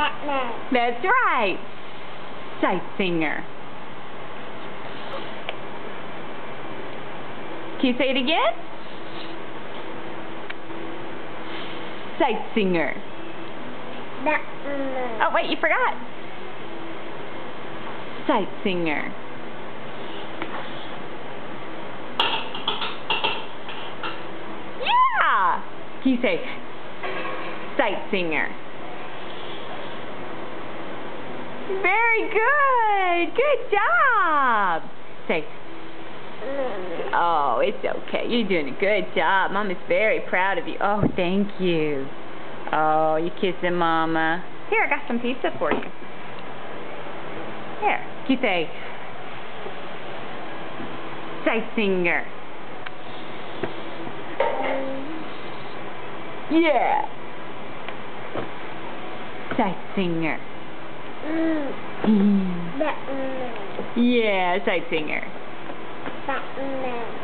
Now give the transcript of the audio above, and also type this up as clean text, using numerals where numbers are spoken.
Batman. That's right. Sight singer. Can you say it again? Sight singer. Batman. Oh, wait, you forgot. Sight singer. Yeah! Can you say sight singer? Very good. Good job. Say, oh, it's okay. You're doing a good job. Mama's very proud of you. Oh, thank you. Oh, you kissing Mama. Here, I got some pizza for you. Here. Can you say, sight singer? Yeah. Sight singer. Batman. Yeah, sight singer. Batman.